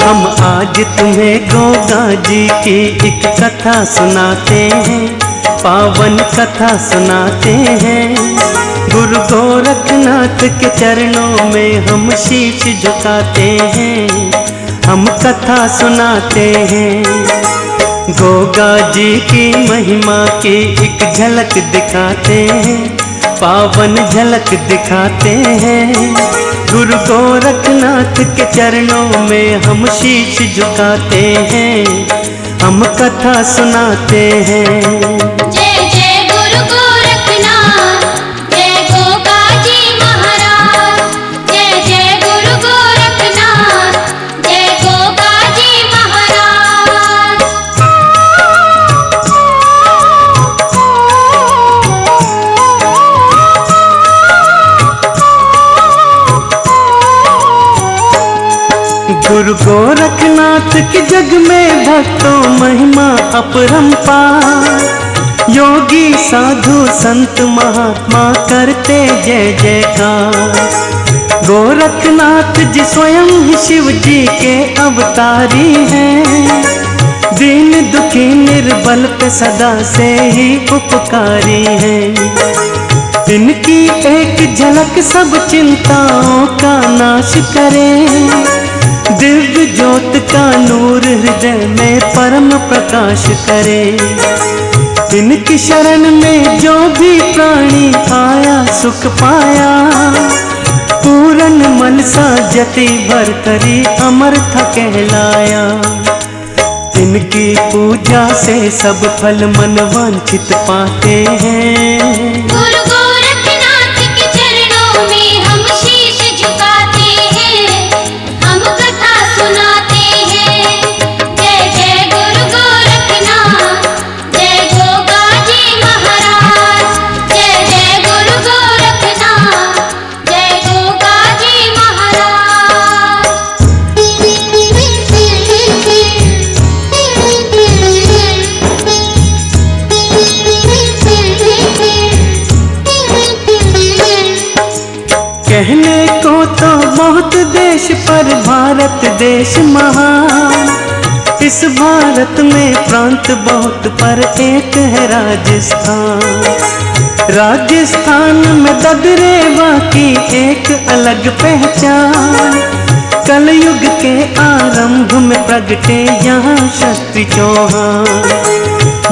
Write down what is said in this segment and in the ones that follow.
हम आज तुम्हें गोगा जी की एक कथा सुनाते हैं, पावन कथा सुनाते हैं। गुरु गोरखनाथ के चरणों में हम शीश झुकाते हैं, हम कथा सुनाते हैं। गोगा जी की महिमा की एक झलक दिखाते हैं, पावन झलक दिखाते हैं। गुरु गोरखनाथ के चरणों में हम शीश झुकाते हैं, हम कथा सुनाते हैं। जय जय गुरु गोरखनाथ, जय गोगा जी महाराज। जय जय गुरु गोरखनाथ, जय गोगा जी महाराज। गुरु गोरखनाथ के जग में भक्तों महिमा अपरंपार। योगी साधु संत महात्मा करते जय जयकार। गोरखनाथ जी स्वयं ही शिव जी के अवतारी हैं, दीन दुखी निर्बल पे सदा से ही उपकारी हैं। इनकी एक झलक सब चिंताओं का नाश करे, दिव्य ज्योत का नूर हृदय में परम प्रकाश करे। इनकी शरण में जो भी प्राणी आया सुख पाया, पूरन मन सा जति भर करी अमर था कहलाया। इनकी पूजा से सब फल मन वांछित पाते हैं। गुरु गोरखनाथ के चरणों में हम शीश झुकाते हैं, हम कथा सुनाते हैं। जय जय गुरु गोरखनाथ, जय गोगा जी महाराज। जय जय गुरु गोरखनाथ, जय गोगा जी कहने को तो बहुत देश पर भारत देश महान। इस भारत में प्रांत बहुत पर एक है राजस्थान। राजस्थान में ददरेवा की एक अलग पहचान। कलयुग के आरंभ में प्रगटे यहाँ शस्त्री चौहान।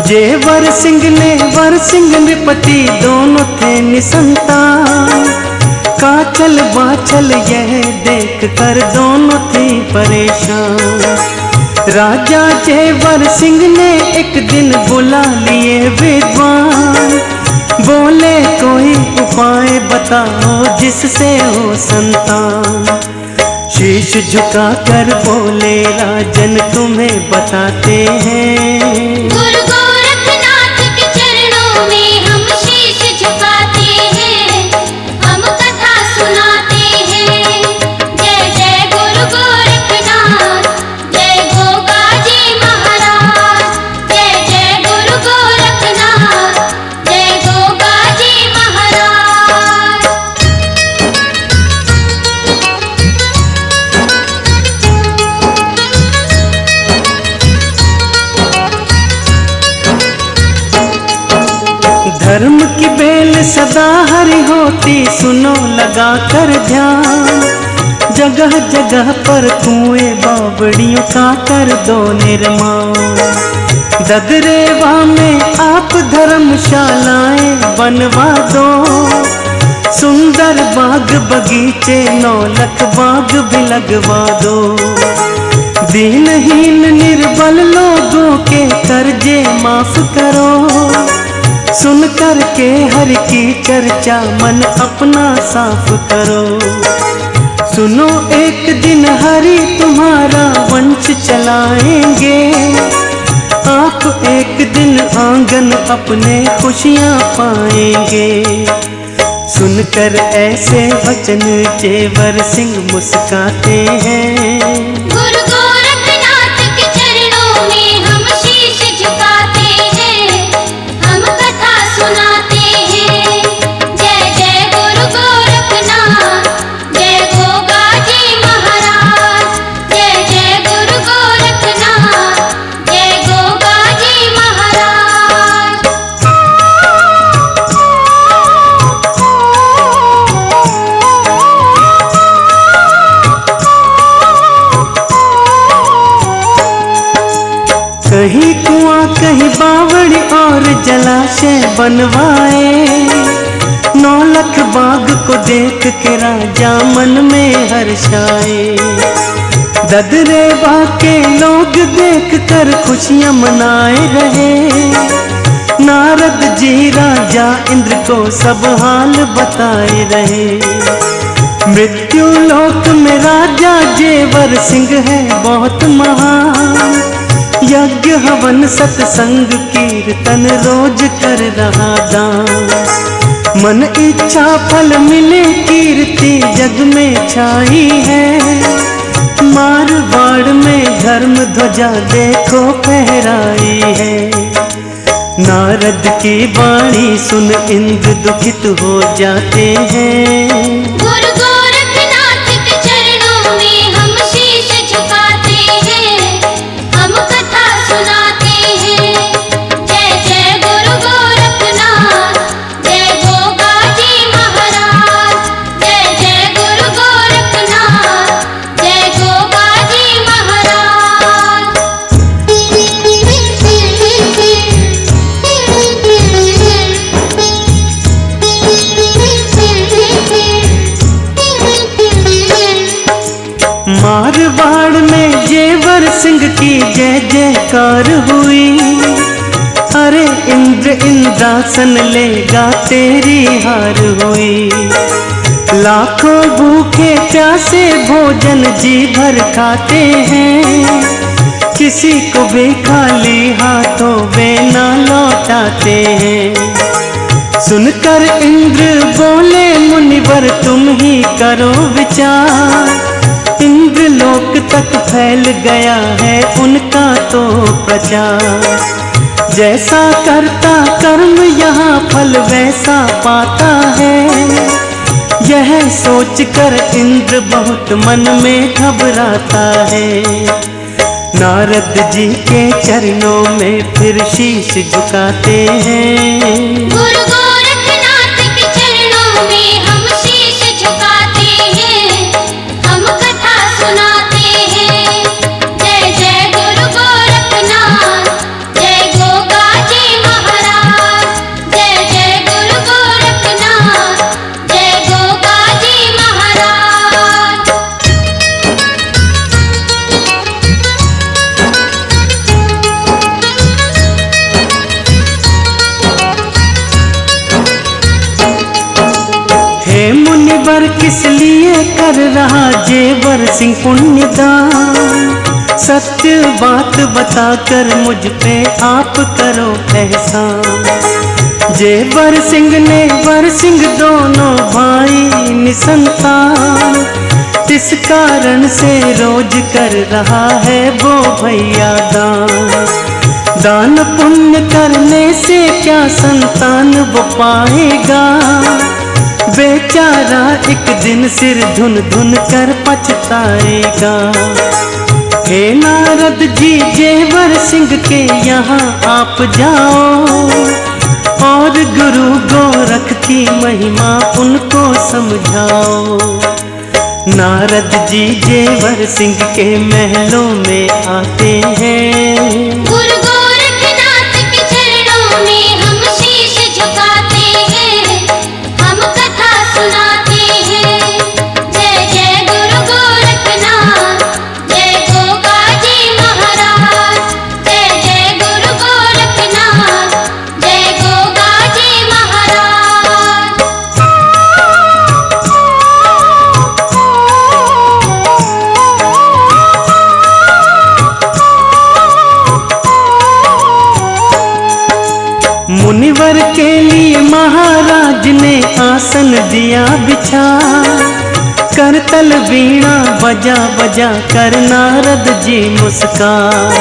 जेवर सिंह ने वर सिंह नृपति दोनों थे निसंतान। काचल बाचल यह देख कर दोनों थे परेशान। राजा जेवर सिंह ने एक दिन बुला लिए विद्वान। बोले कोई उपाय बताओ जिससे हो संतान। शीश झुका कर बोले राजन तुम्हें बताते हैं। गुरु गोरखनाथ के चरणों में हम शीश झुकाते हैं, हम कथा सुनाते हैं। जय जय गुरु गोरखनाथ, जय गोगा जी महाराज। जय जय गुरु गोरखनाथ, जय गोगा जी महाराज। धर्म की बेल सदा हरी होती सुनो लगा कर ध्यान। जगह जगह पर कुएं बावड़ियों का कर दो निर्माण। ददरेवा में आप धर्मशालाएं बनवा दो। सुंदर बाग बगीचे 9 लाख बाग भी लगवा दो। दीनहीन निर्बल लोगों के कर्जे माफ करो। सुन कर के हर की चर्चा मन अपना साफ करो। सुनो एक दिन हरि तुम्हारा वंश चलाएंगे। आप एक दिन आंगन अपने खुशियां पाएंगे। सुनकर ऐसे वचन जेवर सिंह मुस्काते हैं। गुरु गोरखनाथ के चरणों में हम शीश झुकाते हैं, हम कथा सुनाते हैं। जय जय गुरु गोरखनाथ, जय गोगा जी महाराज। जय जय गुरु कहीं बावड़ी और जलाशय बनवाए। 9 लाख बाग को देख के राजा मन में हर्षाए। ददरेवा के लोग देख कर खुशियां मनाए रहे। नारद जी राजा इंद्र को सब हाल बताए रहे। मृत्यु लोक में राजा जेवर सिंह है बहुत महान। यज्ञ हवन सत्संग कीर्तन रोज कर रहा दान। मन इच्छा फल मिले कीर्ति जग में छाई है। मारवाड़ में धर्म ध्वजा देखो फहराई है। नारद की वाणी सुन इंद्र दुखित हो जाते हैं। गुरु गोरखनाथ के चरणों में हम शीश झुकाते हैं, हम कथा सुनाते हैं। जय जय गुरु गोरखनाथ, जय गोगा जी महाराज। जय जय गुरु गोरखनाथ, जय गोगा जी महाराज। मारवाड़ में जेवर सिंह की जय जयकार हुई। अरे इंद्र इंद्रासन लेगा तेरी हार हुई। लाखों भूखे प्यासे भोजन जी भर खाते हैं। किसी को भी खाली हाथों वे ना लौटाते हैं। सुनकर इंद्र बोले मुनिवर तुम ही करो विचार। इंद्र लोक तक फैल गया है उनका तो प्रचार। जैसा करता कर्म यहाँ फल वैसा पाता है। यह सोच कर इंद्र बहुत मन में घबराता है। नारद जी के चरणों में फिर शीश झुकाते हैं। गुरु गोरखनाथ के चरणों में हम शीश झुकाते हैं, हम कथा सुनाते हैं। जय जय गुरु गोरखनाथ, जय गोगा जी महाराज। जय जय गुरु गोरखनाथ, जय गोगा जी महाराज। हे मुनिवर किस लिए कर रहा जेवर सिंह पुण्यदान। सत्य बात बताकर मुझ पे आप करो एहसान। जेवर सिंह ने वर सिंह दोनों भाई निसंतान। इस कारण से रोज कर रहा है वो भैया दान। दान पुण्य करने से क्या संतान वो पाएगा। बेचारा एक दिन सिर धुन धुन कर पछताएगा। हे नारद जी जेवर सिंह के यहाँ आप जाओ। और गुरु गोरख की महिमा उनको समझाओ। नारद जी जेवर सिंह के महलों में आते हैं। गुरु गोरखनाथ के चरणों में हम शीश झुकाते हैं, हम कथा सुनाते हैं। जय जय गुरु गोरखनाथ, जय गोगा जी महाराज। जय जय गुरु गोरखनाथ, जय गोगा जी महाराज। मुनिवर के लिए महाराज ने आसन दिया बिछा। करतल वीणा बजा बजा कर नारद जी मुस्कान।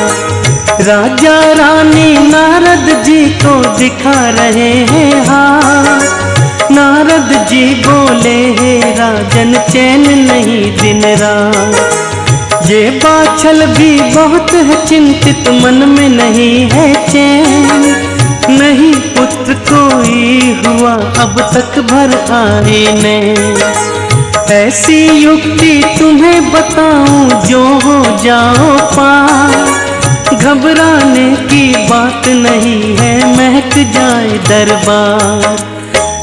राजा रानी नारद जी को दिखा रहे हैं हाथ। नारद जी बोले हे राजन चैन नहीं दिन रात। ये बाछल भी बहुत है चिंतित मन में नहीं है चैन। नहीं पुत्र कोई हुआ अब तक भर आए ने। ऐसी युक्ति तुम्हें बताऊं जो हो जाओ पार। घबराने की बात नहीं है, महक जाए दरबार।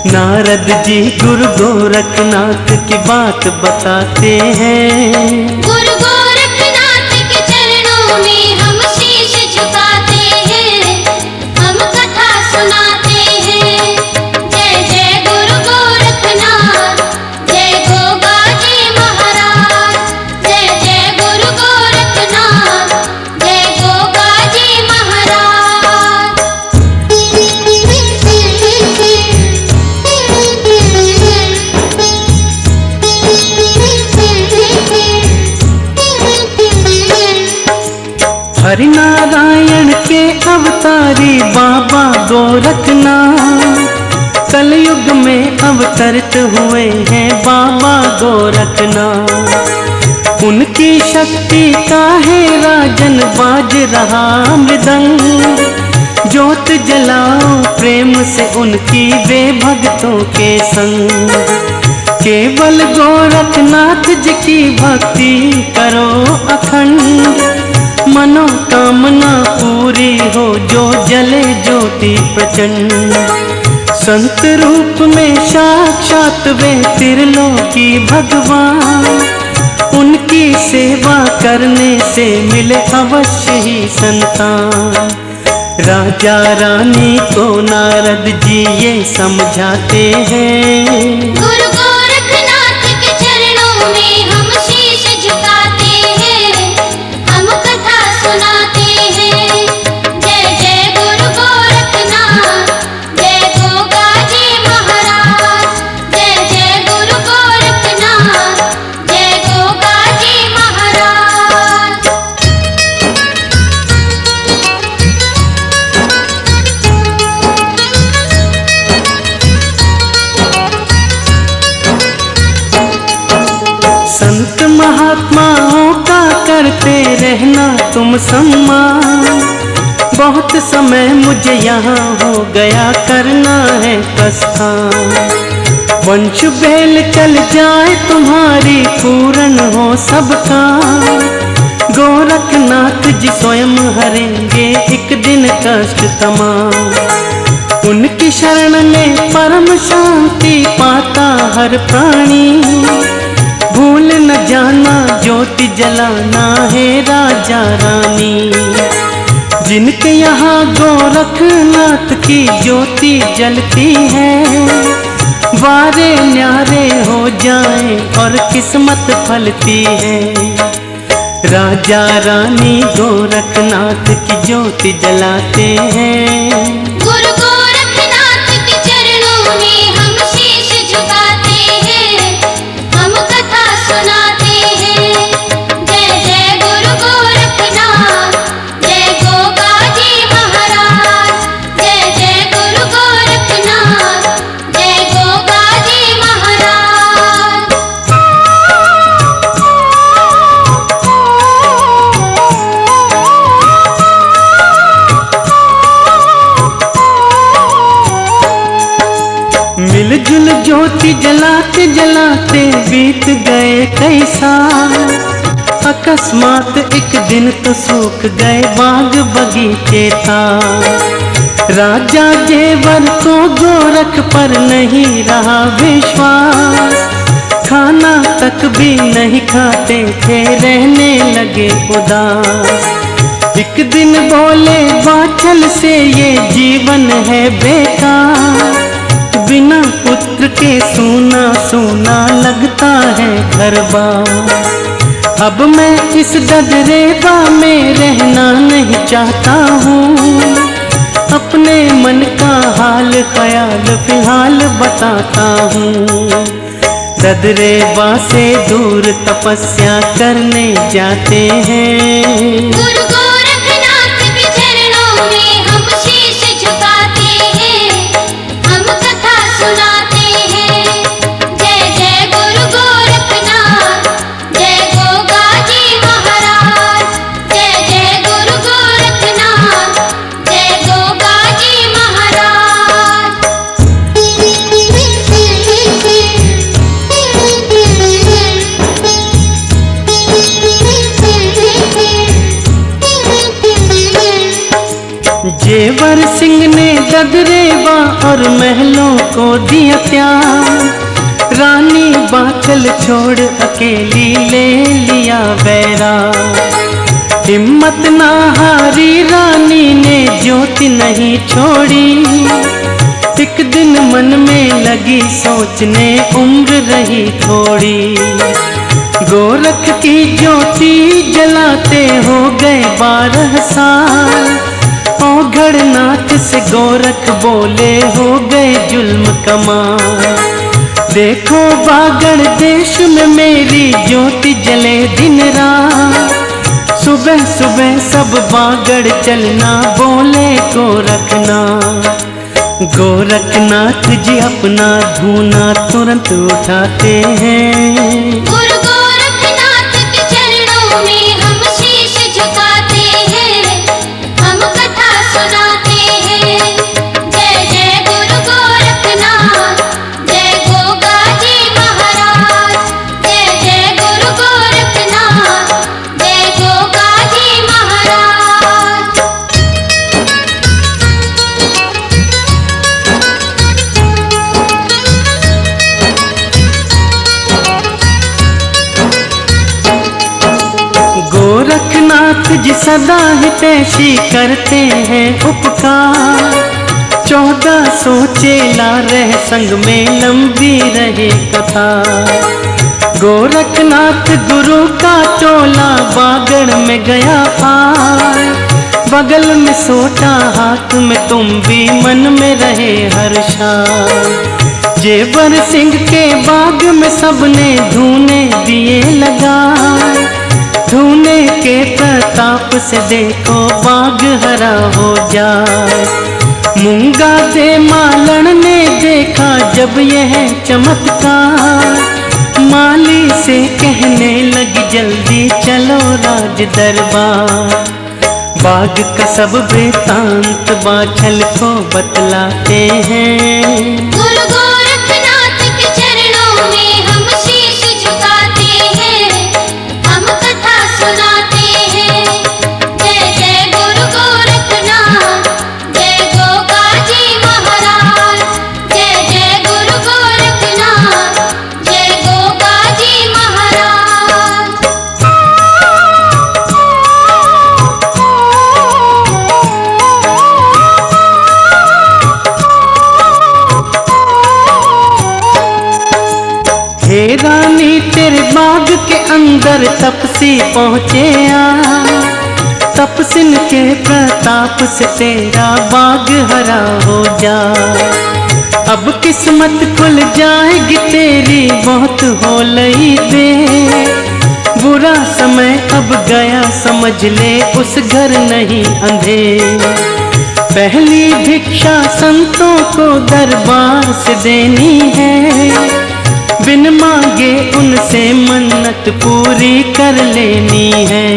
नारद जी गुरु गोरखनाथ की बात बताते हैं। गुरु गोरखनाथ के चरणों में हम शीश झुकाते हैं, हम कथा सुनाते हैं। जय जय गुरु गोरखनाथ, जय गोगा जी महाराज। जय जय गुरु गोरखनाथ, जय गोगा जी हरिनारायण के अवतारी बाबा गोरखनाथ कलयुग में अवतरित हुए हैं बाबा गोरखनाथ। उनकी शक्ति का है राजन बाज रहा मृदंग। ज्योत जलाओ प्रेम से उनकी वे भक्तों के संग। केवल गोरखनाथ जी की भक्ति करो अखंड, मनोकामना पूरी हो जो जले ज्योति प्रचंड। संत रूप में साक्षात वे त्रिलोकी भगवान। उनकी सेवा करने से मिले अवश्य ही संतान। राजा रानी को नारद जी ये समझाते हैं। गुरु गोरखनाथ के चरणों में हम शीश झुकाते हैं, हम कथा सुनाते हैं। जय जय गुरु गोरखनाथ, जय गोगा जी महाराज। जय जय गुरु गोरखनाथ, जय गोगा जी महाराज। संत महात्माओं का करते रहना तुम सम्मान। बहुत समय मुझे यहाँ हो गया, करना है प्रस्थान। वंश बेल चल जाए तुम्हारी, पूर्ण हो सबका। गोरखनाथ जी स्वयं हरेंगे एक दिन कष्ट तमाम। उनकी शरण में परम शांति पाता हर प्राणी। भूल न जाना ज्योति जलाना है राजा रानी। जिनके यहाँ गोरखनाथ की ज्योति जलती है, वारे न्यारे हो जाए और किस्मत फलती है। राजा रानी गोरखनाथ की ज्योति जलाते हैं। गुरु गोरखनाथ के चरणों में हम शीश झुकाते हैं, हम कथा सुनाते हैं। जय जय गुरु गोरखनाथ, जय गोगा जी महाराज। जय जय गुरु गोरखनाथ, जय गोगा जी महाराज। मिलजुल ज्योति जलाते जलाते बीत गए कई साल। अकस्मात एक दिन तो सूख गए बाग बगीचे था। राजा जेवर को गोरख पर नहीं रहा विश्वास। खाना तक भी नहीं खाते थे, रहने लगे उदास। एक दिन बोले वाचल से ये जीवन है बेकार। बिना पुत्र के सूना सूना लगता है घर बार। अब मैं इस ददरेबा में रहना नहीं चाहता हूँ। अपने मन का हाल ख्याल फिलहाल बताता हूँ। ददरेबा से दूर तपस्या करने जाते हैं। गुरु गोरखनाथ के चरणों में हम शीश झुकाते हैं, हम कथा सुनाते हैं। जय जय गुरु गोरखनाथ, जय गोगा जी महाराज। जय जय गुरु गोरखनाथ, जय गोगा जी महाराज। जेवर सिंह ने ददरेवा और महलों को दिया त्याग, रानी बाचल छोड़ अकेली ले लिया बैरा। हिम्मत ना हारी रानी ने ज्योति नहीं छोड़ी, एक दिन मन में लगी सोचने उम्र रही थोड़ी। गोरख की ज्योति जलाते हो गए 12 साल, औघड़नाथ से गोरख बोले हो गए जुल्म कमाल। देखो बागड़ देश में मेरी ज्योति जले दिन रात, सुबह सुबह सब बागड़ चलना बोले गोरखनाथ। गोरखनाथ जी अपना धूना तुरंत उठाते हैं, गुरु गोरखनाथ के चरणों में हम शीश झुकाते हैं, हम कथा सुनाते हैं। जय जय गुरु गोरखनाथ, जय गोगा जी महाराज। जय जय गुरु गोरखनाथ, जय गोगा जी महाराज। गोरखनाथ जी सदा हितैषी करते हैं उपकार, 1400 चेला रह संग में लंबी रहे कथा। गोरखनाथ गुरु का टोला बागड़ में गया पार, बगल में सोटा हाथ में तुम भी मन में रहे हर्षा। जेवर सिंह के बाग में सबने धूने दिए लगाए, धूने के प्रताप से देखो बाग हरा हो जाए। मूंगा दे मालन ने देखा जब यह चमत्कार, माली से कहने लगी जल्दी चलो राज दरबार। बाग का सब वृतांत बाछल को बतलाते हैं, गुरु गोरखनाथ के चरणों में हम शीश झुकाते हैं, हम कथा सुनाते हैं। जय जय गुरु गोरखनाथ, जय गोगा जी महाराज। जय जय गुरु गोरखनाथ, जय गोगा जी महाराज। हे रानी तेरे बाग के अंदर तपसी पहुँचे आ, तपसिन के प्रताप से तेरा बाग हरा हो जा। अब किस्मत खुल जाएगी तेरी बहुत हो लई दे, बुरा समय अब गया समझ ले उस घर नहीं अंधेर। पहली भिक्षा संतों को दरबार से देनी है, बिन मांगे उनसे मन्नत पूरी कर लेनी है।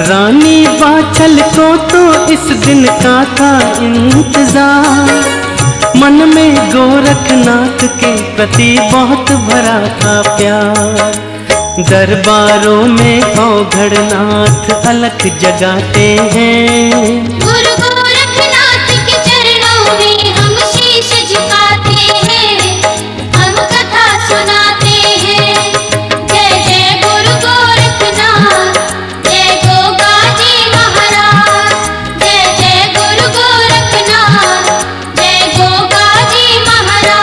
रानी बाछल को तो इस दिन का था इंतजार, मन में गोरखनाथ के प्रति बहुत भरा था प्यार। दरबारों में औघड़नाथ अलख जगाते हैं, गुरु गोरखनाथ के चरणों में हम शीश झुकाते हैं, हम कथा सुनाते हैं। जय जय गुरु गोरखनाथ, जय गोगा जी महाराज। जय जय गुरु गोरखनाथ, जय गोगा जी महाराज।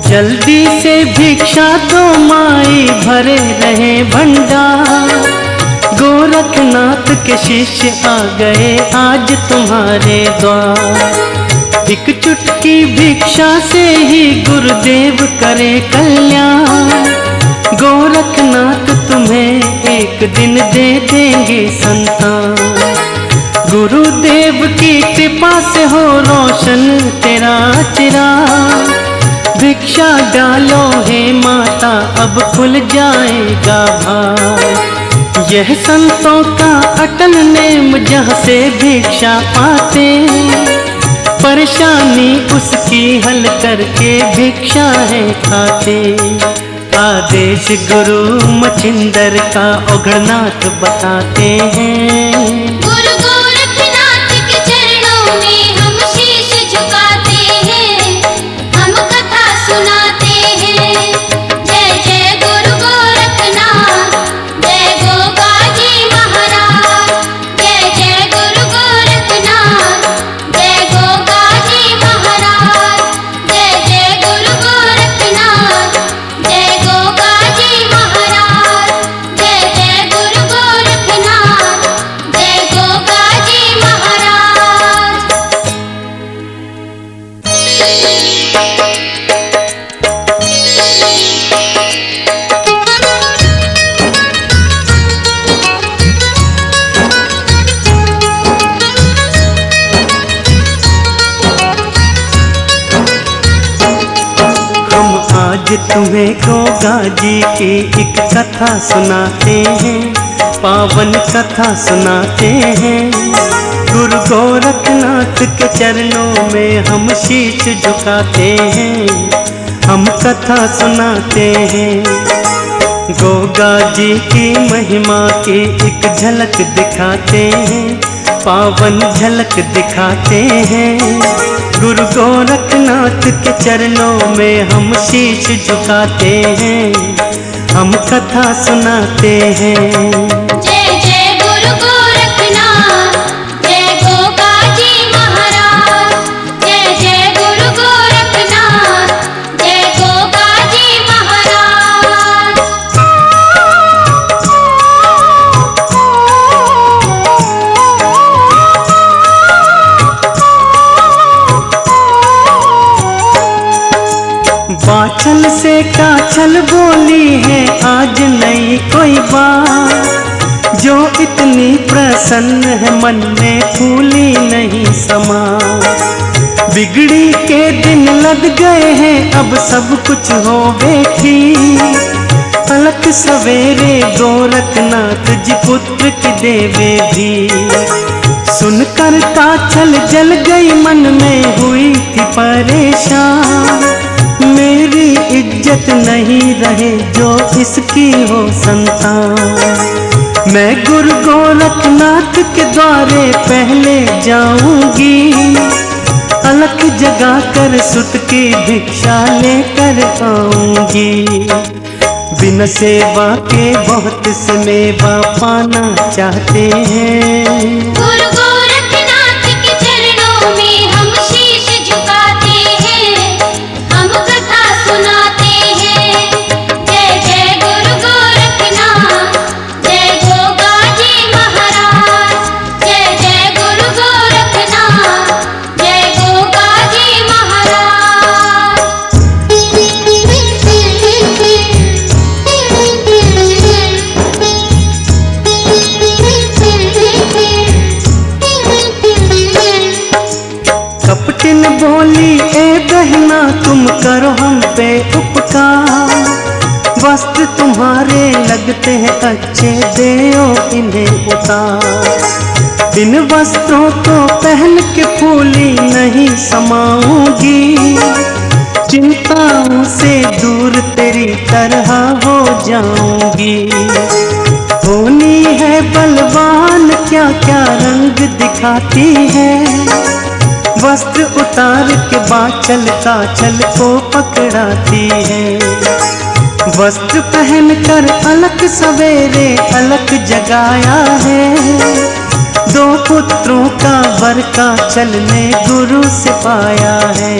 जल्दी से भिक्षा दो माई भरे रहे भंडार। गोरखनाथ के शिष्य आ गए आज तुम्हारे द्वार। एक चुटकी भिक्षा से ही गुरुदेव करे कल्याण। गोरखनाथ तुम्हें एक दिन दे देंगे संतान। गुरुदेव की कृपा से हो रोशन तेरा चिराग। भिक्षा डालो हे माता अब खुल जाएगा भाग। यह संतों का अटल नेम जहाँ से भिक्षा पाते परेशानी उसकी हल करके भिक्षा है खाते। आदेश गुरु मछिंदर का ओघड़नाथ बताते हैं। गुरु गोरखनाथ के चरणों में हम शीश झुकाते हैं, हम कथा सुनाते हैं। जय जय गुरु गोरखनाथ, जय गोगाजी महाराज। जय जय गुरु गोरखनाथ, जय गोगाजी महाराज। जय जय गुरु गोरखनाथ, जय गोगाजी महाराज। जय जय गुरु गोरखनाथ, जय गोगाजी महाराज। हम आज तुम्हें गोगा जी की एक कथा सुनाते हैं, पावन कथा सुनाते हैं। गुरु गोरखनाथ के चरणों में हम शीश झुकाते हैं, हम कथा सुनाते हैं। गोगा जी की महिमा की एक झलक दिखाते हैं, पावन झलक दिखाते हैं। गुरु गोरखनाथ के चरणों में हम शीश झुकाते हैं, हम कथा सुनाते हैं। जय जय गुरु गोरखनाथ, जय गोगाजी महाराज। जय जय गुरु गोरखनाथ, जय गोगाजी महाराज। बाछल से काछल बोली है आज नई कोई बात, जो इतनी प्रसन्न है मन में फूली नहीं समा। बिगड़ी के दिन लग गए हैं अब सब कुछ हो बैठी। अलग सवेरे गोरखनाथ जी पुत्र की देवे भी। सुनकर काछल जल गई मन में हुई थी परेशान। मेरी इज्जत नहीं रहे जो इसकी हो संतान। मैं गुरु गोरखनाथ के द्वारे पहले जाऊंगी, अलख जगा कर सुत की भिक्षा लेकर आऊंगी। बिन सेवा के बहुत से मेवा पाना चाहते हैं। गुरु गोरखनाथ के चरणों में हम शीश झुकाते हैं, हम कथा सुनाते हैं। जय जय गुरु गोरखनाथ, जय गोगाजी महाराज। जय जय गुरु गोरखनाथ, जय गोगाजी महाराज। कपटिन बोली ए बहना तुम करो हम पे उपकार। वस्त्र तुम्हारे लगते हैं अच्छे, देओ इन्हें उतार। इन वस्त्रों को पहन के फूली नहीं समाऊंगी। चिंताओं से दूर तेरी तरह हो जाऊंगी। होनी है बलवान क्या क्या रंग दिखाती है। वस्त्र उतार के बाछल काछल को पकड़ाती है। वस्त्र पहनकर अलग सवेरे अलग जगाया है। दो पुत्रों का वर का चलने गुरु से पाया है।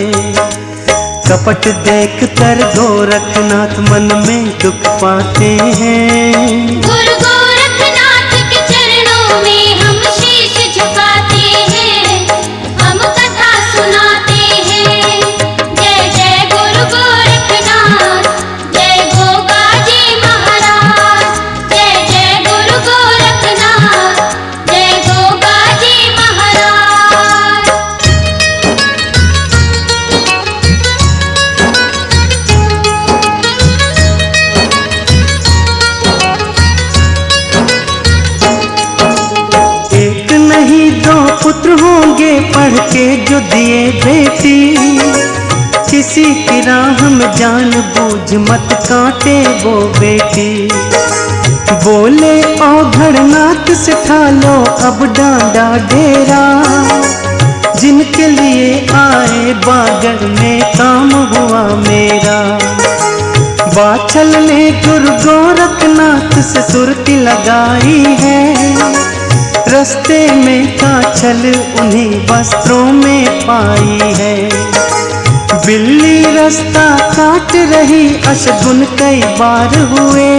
कपट देख कर गोरखनाथ मन में दुख पाते हैं। गुरु गोरखनाथ के चरणों में हम शीश झुकाते हैं, हम कथा सुनाते हैं। जय जय गुरु गोरखनाथ, जय गोगाजी महाराज। जय जय गुरु गोरखनाथ, जय गोगाजी महाराज। बेटी, किसी की राह में जानबूझ मत काटे वो बेटी। बोले औघड़नाथ से ठालो अब डांडा डेरा, जिनके लिए आए बागड़ में काम हुआ मेरा। बाछल ने गुरु गोरखनाथ से सुरती लगाई है, रस्ते में काछल उन्हीं वस्त्रों में पाई है। बिल्ली रास्ता काट रही अशगुन कई बार हुए,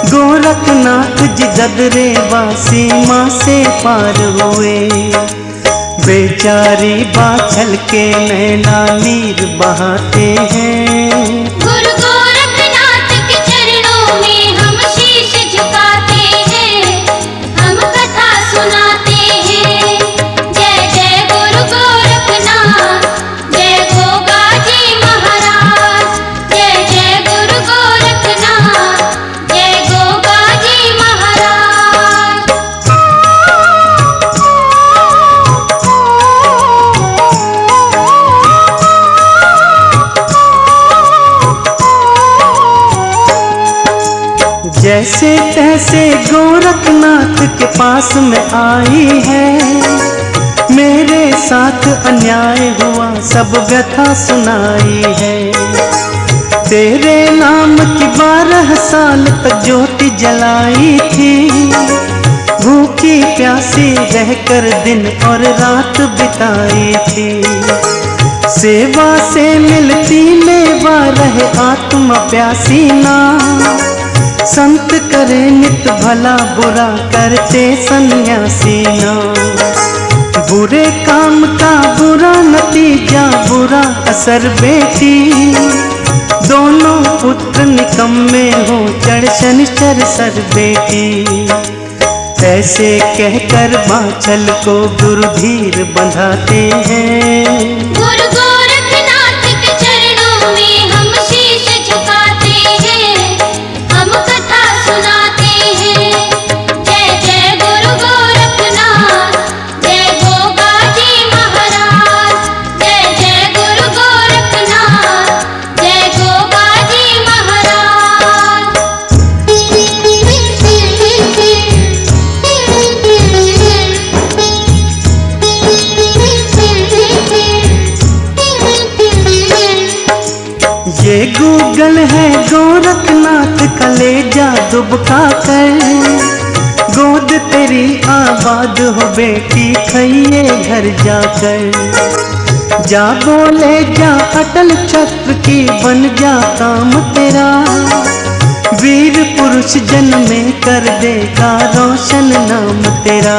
गोरखनाथ जी ददरे वासी माँ से पार हुए। बेचारी बाछल के नैना नीर बहाते हैं, गुरु गोरखनाथ के चरणों में हम शीश झुकाते हैं, हम कथा सुनाते हैं। जय जय गुरु गोरखनाथ, जय गोगा जी महाराज। जय जय गुरु गोरखनाथ, जय गोगा जी महाराज। जैसे तैसे गोरखनाथ के पास में आई है, मेरे साथ अन्याय हुआ सब व्यथा सुनाई है। तेरे नाम की 12 साल तक ज्योति जलाई थी, भूखी प्यासी रहकर दिन और रात बिताई थी। सेवा से मिलती मेवा रहे आत्मा प्यासी ना, संत करे नित भला बुरा करते सन्यासी ना। बुरे काम का बुरा नतीजा बुरा असर बेटी, दोनों पुत्र निकम्मे हो चढ़ शनिचर सर बेटी। ऐसे कहकर बाछल को गुरु धीर बंधाते हैं, गुरु गोरखनाथ के चरणों में हम शीश झुकाते हैं, हम कथा सुनाते हैं। जय जय गुरु गोरखनाथ, जय गोगा जी महाराज। जय जय गुरु गोरखनाथ, जय गोगा जी महाराज। ये गूगल है गोरखनाथ कलेजा दुबका कर, गोद तेरी आबाद हो बेटी खइए घर जाकर। जा बोले जा अटल छत्र की बन जा काम तेरा, वीर पुरुष जन्मे कर देगा रोशन नाम तेरा।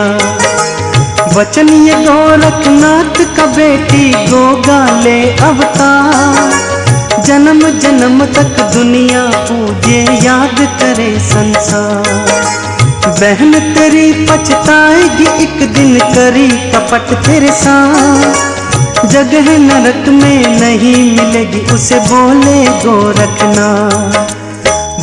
वचन ये गोरखनाथ का बेटी गोगा ले अवतार, जन्म जन्म तक दुनिया पूजे याद करे संसार। बहन तेरी पछताएगी एक दिन करी कपट तेरे साथ, जगह नरक में नहीं मिलेगी उसे बोले गोरखनाथ।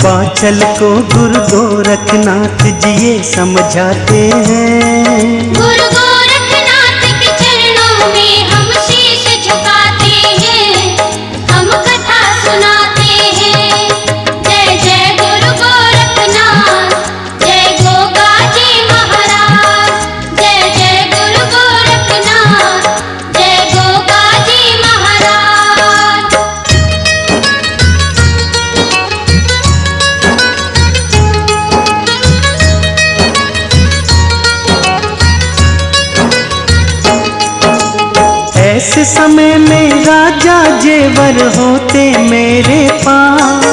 बाछल को गुरु गोरखनाथ जी ये समझाते हैं, गुरु गोरखनाथ के चरणों में हम शीश झुकाते हैं, हम कथा सुनाते हैं। जय जय गुरु गोरखनाथ, जय गोगा जी महाराज। जय जय गुरु गोरखनाथ, जय गोगा जी महाराज। ऐसे समय में राजा जेवर होते मेरे पास,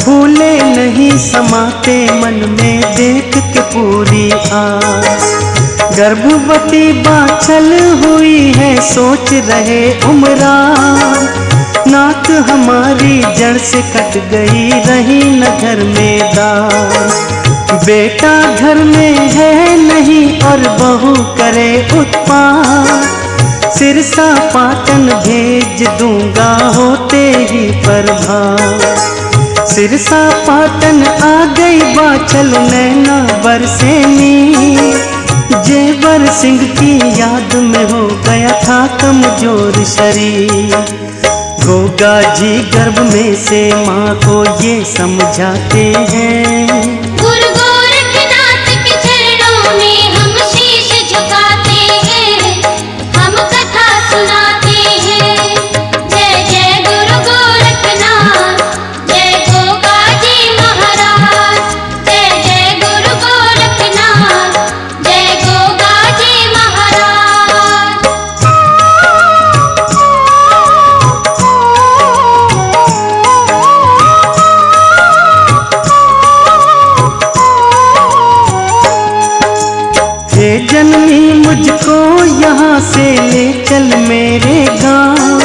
फूले नहीं समाते मन में देख के पूरी आस। गर्भवती बाछल हुई है सोच रहे उमरान, नाक हमारी जड़ से कट गई रही न घर में दान। बेटा घर में है नहीं और बहू करे उत्पात, सिरसा पाटन भेज दूंगा होते ही प्रभात। सिरसा पाटन आ गई बाछल नैना बरसे नी, जेवर सिंह की याद में हो गया था कमजोर शरीर। गोगा जी गर्भ में से माँ को ये समझाते हैं, गुरु गोरखनाथ के चरणों में हम शीश झुकाते हैं, हम कथा सुनाते हैं। जय जय गुरु गोरखनाथ, जय गोगा जी महाराज। जय जय गुरु गोरखनाथ, जय गोगा जी महाराज। हे जननी मुझको यहाँ से ले चल मेरे गाँव,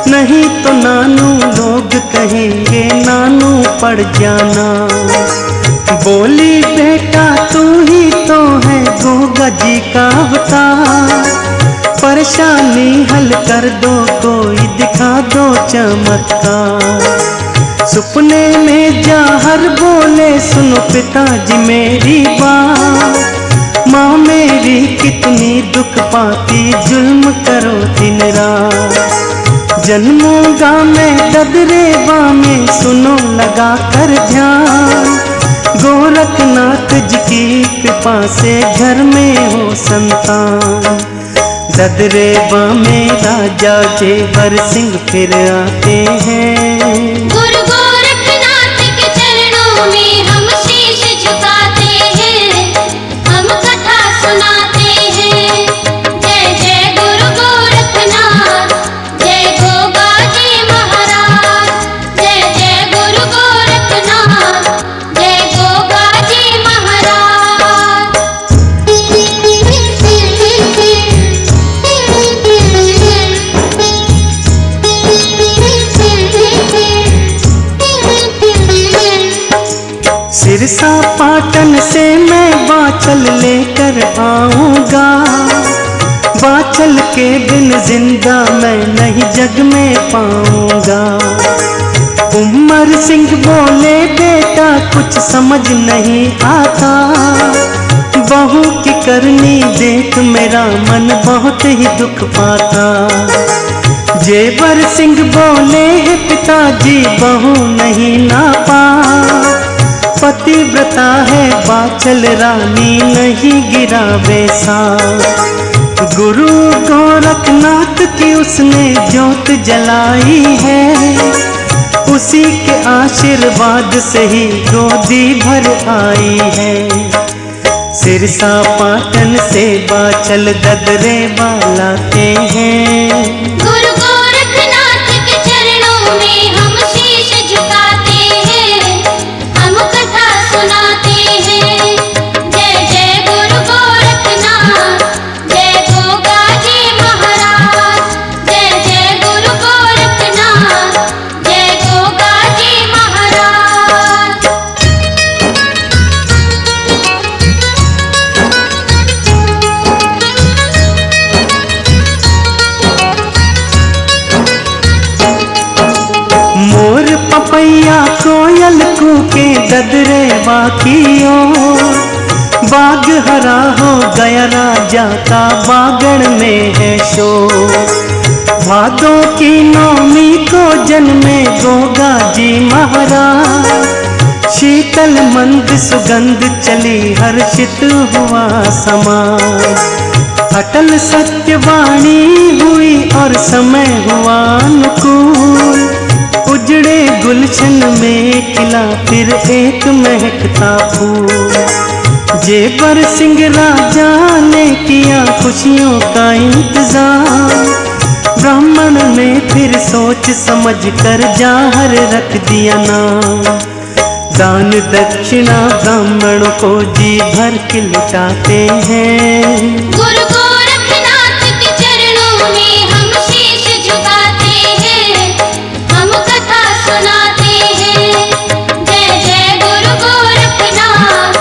नहीं तो नानू लोग कहेंगे नानू पड़ जाना। बोली बेटा तू ही तो है गोगा जी का अवतार, परेशानी हल कर दो कोई दिखा दो चमत्कार। सपने में जाहर बोले सुनो पिताजी मेरी बात, माँ मेरी कितनी दुख पाती जुल्म करो दिन रात। जन्मूंगा मैं ददरेवा में सुनो लगा कर ध्यान, गोरखनाथ जी की कृपा से घर में हो संतान। ददरेवा में राजा जेवर सिंह फिर आते हैं, गुरु गोरखनाथ के चरणों में हम शीश झुकाते हैं, हम कथा सुनाते हैं। जय जय गुरु गोरखनाथ, जय गोगा जी महाराज। जय जय गुरु गोरखनाथ, जय गोगा जी महाराज। सिरसा पाटन से मैं बाचल लेकर आऊंगा, बाचल के बिन जिंदा मैं नहीं जग में पाऊंगा। उमर सिंह बोले बेटा कुछ समझ नहीं आता, बहू की करनी देख मेरा मन बहुत ही दुख पाता। जेवर सिंह बोले पिताजी बहू नहीं नापा, पतिव्रता है बाचल रानी नहीं गिरा वैसा। गुरु गोरखनाथ की उसने ज्योत जलाई है, उसी के आशीर्वाद से ही गोदी भर आई है। सिरसा पाटन से बाचल ददरेवा लाते हैं, गुरु गोरखनाथ के चरणों में हम शीश झुकाते हैं, हम कथा सुनाते हैं। जय जय गुरु गोरखनाथ, जय गोगा जी महाराज। जय जय गुरु गोरखनाथ, जय गोगा जी महाराज। मोर पपैया कोयल कूके ददरेवा की ओर, बाग हरा हो गया राजा का बागड़ में है शोर। भादों की नौमी को जन्मे गोगा जी महाराज, शीतल मंद सुगंध चली हर्षित हुआ समाज। अटल सत्यवाणी हुई और समय हुआ अनुकूल, उजड़े गुलशन में खिला फिर एक महकता फूल। जेवर सिंह राजा ने किया खुशियों का इंतजाम, ब्राह्मण ने फिर सोच समझ कर जाहर रख दिया नाम। दान दक्षिणा ब्राह्मणों को जी भर के लुटाते हैं, गुरु गोरखनाथ के चरणों में हम शीश झुकाते हैं, हम कथा सुनाते हैं। जय जय गुरु गोरखनाथ,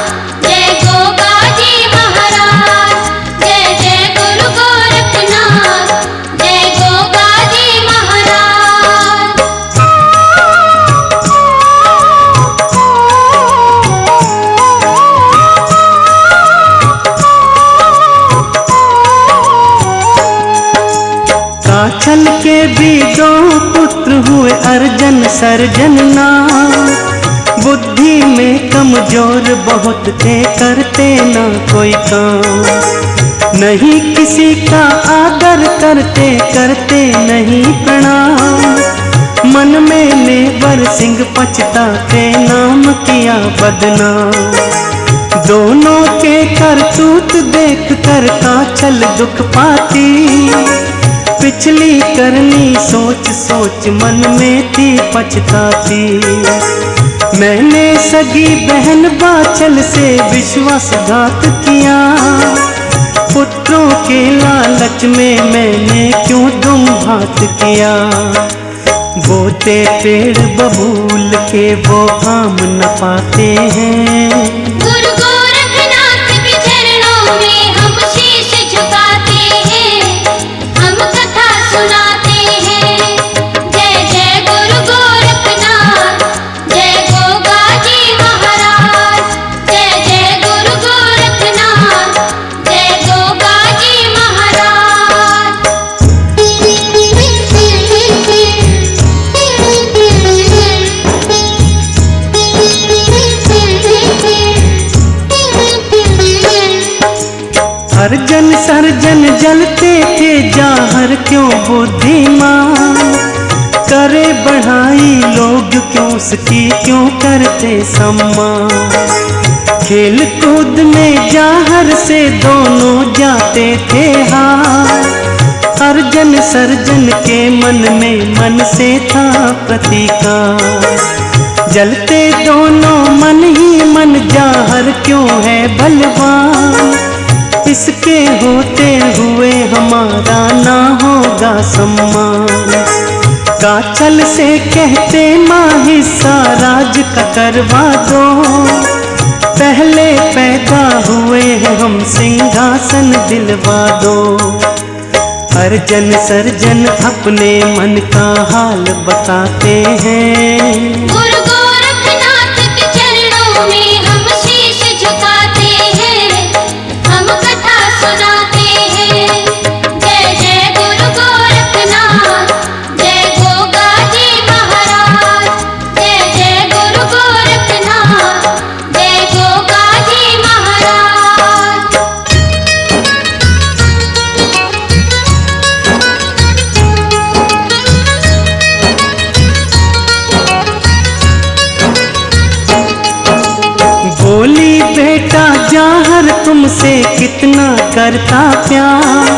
जय गोगा जी महाराज। जय जय गुरु गोरखनाथ, जय गोगा जी महाराज। सर्जन नाम। बुद्धि में कमजोर बहुत थे, करते ना कोई काम। नहीं किसी का आदर करते, करते नहीं प्रणाम। मन में नेवर सिंह पछताते, नाम किया बदनाम। दोनों के करतूत देख कर कांचल दुख पाती। पिछली करनी सोच सोच मन में थी पछताती। मैंने सगी बहन बाचल से विश्वासघात किया। पुत्रों के लालच में मैंने क्यों दुम भात किया। बोते पेड़ बबूल के वो आम न पाते हैं। गुरु गोरखनाथ के चरणों में हम शीश झुकाते हैं, हम कथा सुनाते हैं। जय जय गुरु गोरखनाथ, जय गोगा जी महाराज। जय जय गुरु गोरखनाथ, जय गोगा जी महाराज। अर्जन सर्जन जलते थे जाहर क्यों बुद्धिमान। करे बढ़ाई लोग क्यों उसकी, क्यों करते सम्मान। खेल कूद में जाहर से दोनों जाते थे हार। अर्जन सर्जन के मन में मन से था प्रतीकार। जलते दोनों मन ही मन, जाहर क्यों है बलवान। इसके होते हुए हमारा ना होगा सम्मान। काचल से कहते माँ हिस्सा राज का करवा दो। पहले पैदा हुए हैं हम, सिंहासन दिलवा दो। अर्जन सर्जन अपने मन का हाल बताते हैं। गुरु गोरखनाथ के चरणों में हम शीश झुकाते हैं, हम कथा सुनाते हैं। जय जय गुरु गोरखनाथ, जय गोगा जी महाराज। जय जय गुरु गोरखनाथ, जय गोगा जी महाराज। बोली बेटा जाहर तुमसे कितना करता प्यार।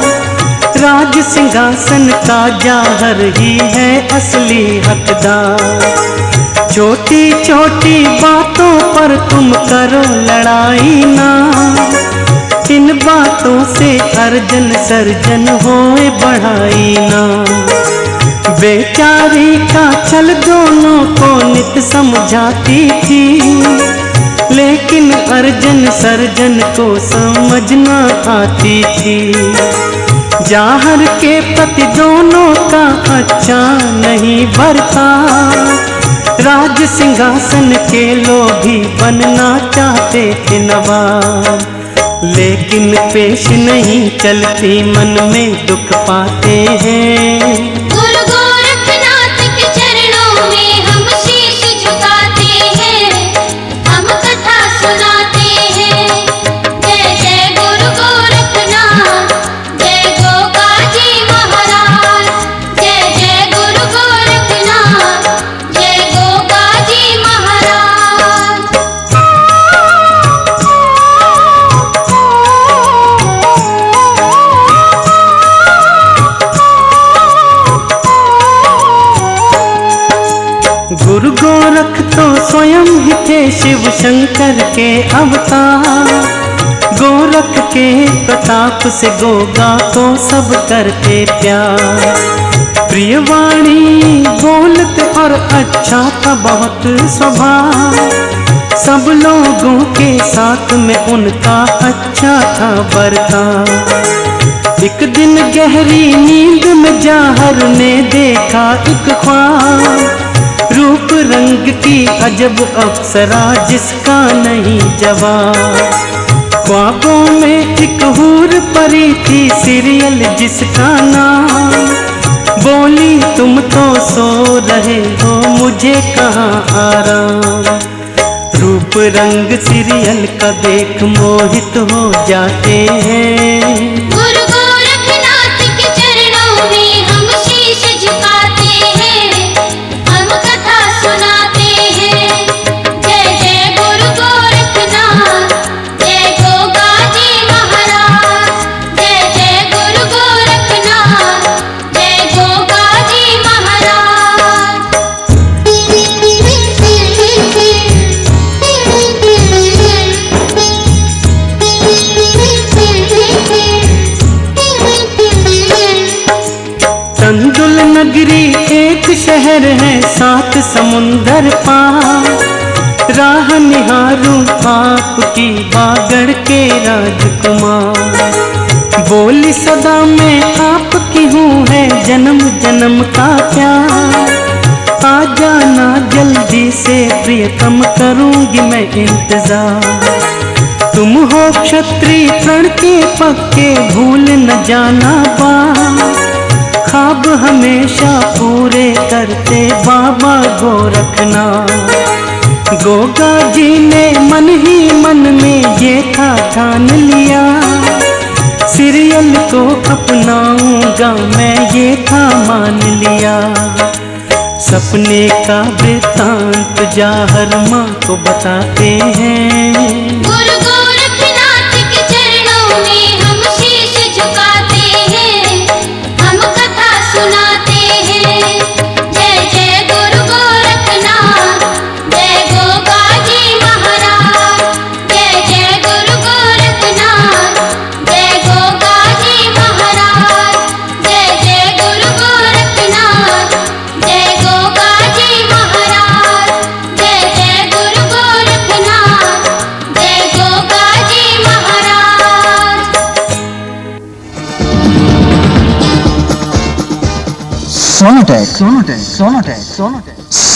राज सिंहासन का जाहर ही है असली हकदार। छोटी छोटी बातों पर तुम करो लड़ाई ना। इन बातों से अर्जन सर्जन होए बढ़ाई ना। बेचारी का छल दोनों को नित समझाती थी। लेकिन अर्जन सर्जन को समझना आती थी। जाहर के प्रति दोनों का अच्छा नहीं बरता। राज सिंहासन के लोभी बनना चाहते थे नवाब। लेकिन पेश नहीं चलती, मन में दुख पाते हैं। गुरु गोरखनाथ के चरणों में हम शीश झुकाते हैं, हम कथा सुनाते हैं। जय जय गुरु गोरखनाथ, जय गोगा जी महाराज। जय जय गुरु गोरखनाथ, जय गोगा जी महाराज। गुरु गोरख तो स्वयं ही थे शिव शंकर के अवतार। गोरख के प्रताप से गोगा को सब करते प्यार। प्रियवाणी बोलते और अच्छा था बहुत स्वभाव। सब लोगों के साथ में उनका अच्छा था बर्ताव। एक दिन गहरी नींद में जाहर ने देखा एक ख्वाब। रूप रंग की अजब अप्सरा जिसका नहीं जवाब। ख्वाबों में एक हूर परी थी सीरियल जिसका नाम बोली तुम तो सो रहे हो, मुझे कहाँ आराम। रूप रंग सीरियल का देख मोहित हो जाते हैं। गुरु गोरखनाथ के चरणों में हम शीश झुकाते हैं, हम कथा सुनाते हैं। जय जय गुरु गोरखनाथ, जय गोगा जी महाराज। जय जय गुरु गोरखनाथ, जय गोगा जी तंदुल नगरी एक शहर है, 7 समुंदर पार। राह निहारूं आपकी बागड़ के राजकुमार। बोली सदा मैं आपकी हूँ, है जन्म जन्म का प्यार। आ जाना जल्दी से प्रियतम, करूँगी मैं इंतजार। तुम हो क्षत्रिय प्रण के पक्के, भूल न जाना बात। ख्वाब हमेशा पूरे करते बाबा गोरखनाथ। गोगा जी ने मन ही मन में ये था ठान लिया, सीरियल को अपनाऊंगा मैं ये था मान लिया। सपने का वृतांत जाहर माँ को बताते हैं। गुरु गोरखनाथ के चरणों में हम शीश झुकाते हैं, हम कथा सुनाते हैं। जय जय गुरु गोरखनाथ, जय गोगा जी महाराज। जय जय गुरु गोरखनाथ, जय गोगा जी महाराज। जय जय गुरु गोरखनाथ, जय गोगा जी महाराज। जय जय गुरु गोरखनाथ, जय गोगा जी महाराज।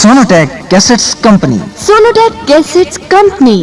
Sonotech Cassettes Company. Sonotech Cassettes Company.